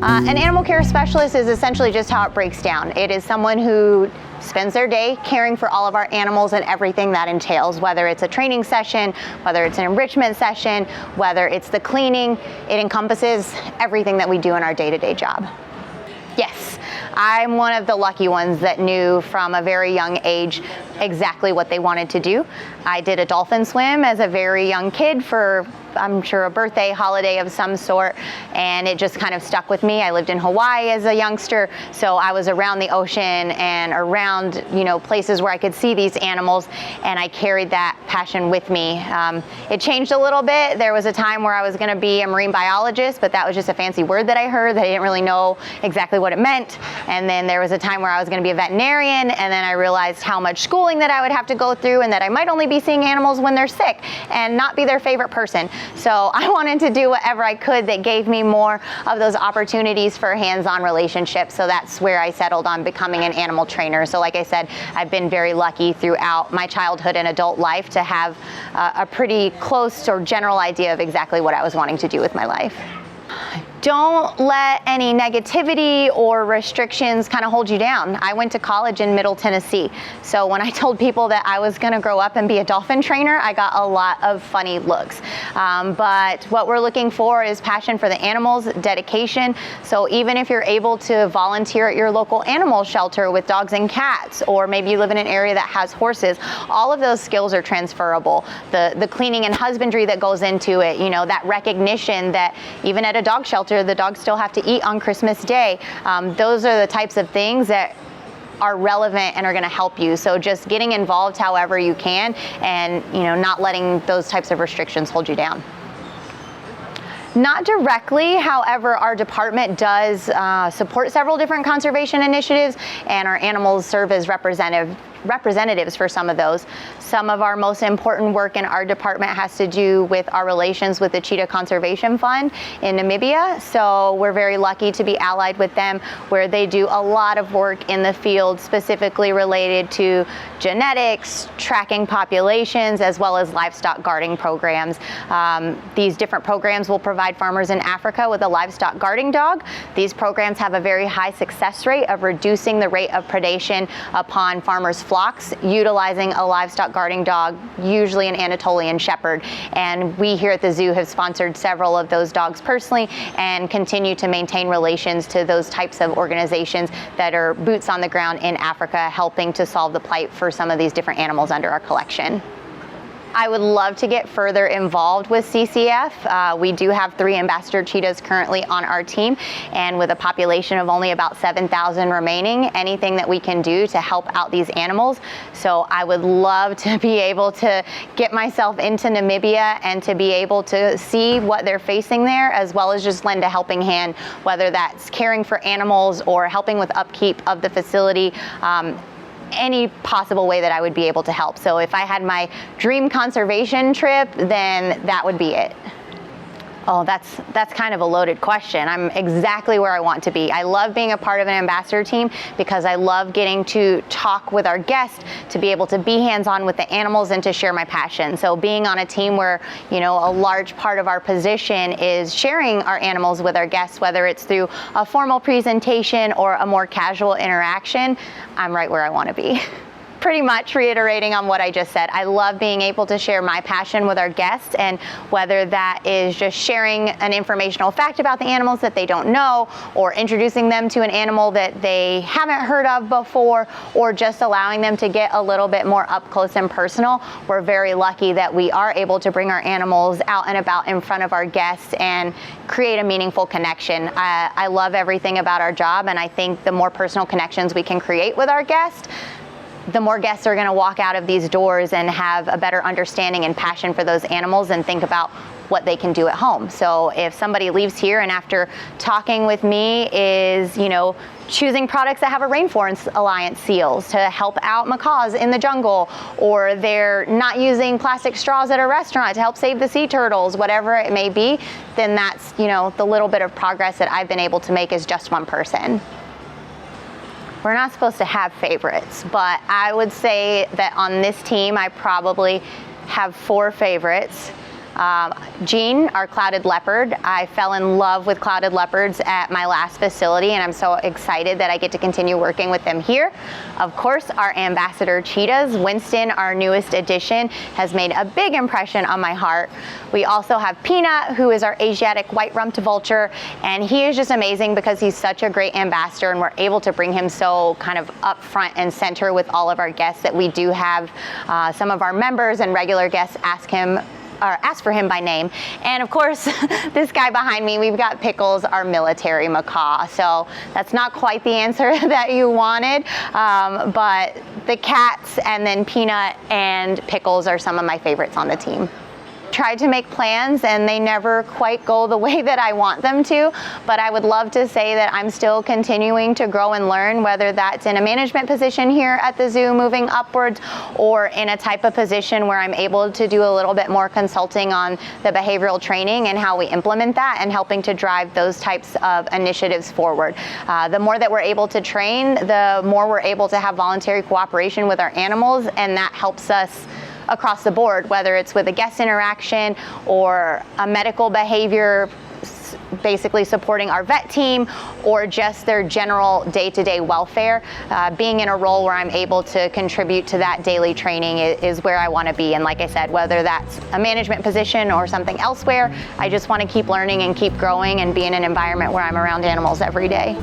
An animal care specialist is essentially just how it breaks down. It is someone who spends their day caring for all of our animals and everything that entails, whether it's a training session, whether it's an enrichment session, whether it's the cleaning. It encompasses everything that we do in our day-to-day job. Yes, I'm one of the lucky ones that knew from a very young age exactly what they wanted to do. I did a dolphin swim as a very young kid for, I'm sure, a birthday, holiday of some sort, and it just kind of stuck with me. I lived in Hawaii as a youngster, so I was around the ocean and around, places where I could see these animals, and I carried that passion with me. It changed a little bit. There was a time where I was going to be a marine biologist, but that was just a fancy word that I heard that I didn't really know exactly what it meant. And then there was a time where I was going to be a veterinarian, and then I realized how much schooling that I would have to go through and that I might only be seeing animals when they're sick and not be their favorite person. So I wanted to do whatever I could that gave me more of those opportunities for hands-on relationships. So that's where I settled on becoming an animal trainer. So like I said, I've been very lucky throughout my childhood and adult life to have a pretty close or general idea of exactly what I was wanting to do with my life. Don't let any negativity or restrictions kind of hold you down. I went to college in Middle Tennessee. So when I told people that I was gonna grow up and be a dolphin trainer, I got a lot of funny looks. But what we're looking for is passion for the animals, dedication. So even if you're able to volunteer at your local animal shelter with dogs and cats, or maybe you live in an area that has horses, all of those skills are transferable. The cleaning and husbandry that goes into it, that recognition that even at a dog shelter, the dogs still have to eat on Christmas Day. Those are the types of things that are relevant and are going to help you. So just getting involved however you can, and not letting those types of restrictions hold you down. Not directly, however, our department does support several different conservation initiatives, and our animals serve as representatives for some of those. Some of our most important work in our department has to do with our relations with the Cheetah Conservation Fund in Namibia. So we're very lucky to be allied with them, where they do a lot of work in the field specifically related to genetics, tracking populations, as well as livestock guarding programs. These different programs will provide farmers in Africa with a livestock guarding dog. These programs have a very high success rate of reducing the rate of predation upon farmers' flocks, utilizing a livestock guarding dog, usually an Anatolian Shepherd. And we here at the zoo have sponsored several of those dogs personally and continue to maintain relations to those types of organizations that are boots on the ground in Africa, helping to solve the plight for some of these different animals under our collection. I would love to get further involved with CCF. We do have 3 ambassador cheetahs currently on our team, and with a population of only about 7,000 remaining, anything that we can do to help out these animals. So I would love to be able to get myself into Namibia and to be able to see what they're facing there, as well as just lend a helping hand, whether that's caring for animals or helping with upkeep of the facility. Any possible way that I would be able to help. So if I had my dream conservation trip, then that would be it. Oh, that's kind of a loaded question. I'm exactly where I want to be. I love being a part of an ambassador team because I love getting to talk with our guests, to be able to be hands-on with the animals and to share my passion. So being on a team where, a large part of our position is sharing our animals with our guests, whether it's through a formal presentation or a more casual interaction, I'm right where I want to be. Pretty much reiterating on what I just said, I love being able to share my passion with our guests, and whether that is just sharing an informational fact about the animals that they don't know, or introducing them to an animal that they haven't heard of before, or just allowing them to get a little bit more up close and personal. We're very lucky that we are able to bring our animals out and about in front of our guests and create a meaningful connection. I love everything about our job, and I think the more personal connections we can create with our guests, the more guests are going to walk out of these doors and have a better understanding and passion for those animals and think about what they can do at home. So if somebody leaves here and after talking with me is, choosing products that have a Rainforest Alliance seals to help out macaws in the jungle, or they're not using plastic straws at a restaurant to help save the sea turtles, whatever it may be, then that's, the little bit of progress that I've been able to make as just one person. We're not supposed to have favorites, but I would say that on this team, I probably have 4 favorites. Jean, our clouded leopard. I fell in love with clouded leopards at my last facility, and I'm so excited that I get to continue working with them here. Of course, our ambassador cheetahs. Winston, our newest addition, has made a big impression on my heart. We also have Peanut, who is our Asiatic white-rumped vulture, and he is just amazing because he's such a great ambassador, and we're able to bring him so kind of up front and center with all of our guests that we do have some of our members and regular guests ask for him by name. And of course, this guy behind me, we've got Pickles, our military macaw. So that's not quite the answer that you wanted, but the cats and then Peanut and Pickles are some of my favorites on the team. Tried to make plans and they never quite go the way that I want them to, but I would love to say that I'm still continuing to grow and learn, whether that's in a management position here at the zoo moving upwards or in a type of position where I'm able to do a little bit more consulting on the behavioral training and how we implement that and helping to drive those types of initiatives forward. The more that we're able to train, the more we're able to have voluntary cooperation with our animals, and that helps us across the board, whether it's with a guest interaction or a medical behavior, basically supporting our vet team, or just their general day-to-day welfare. Being in a role where I'm able to contribute to that daily training is where I want to be. And like I said, whether that's a management position or something elsewhere, I just want to keep learning and keep growing and be in an environment where I'm around animals every day.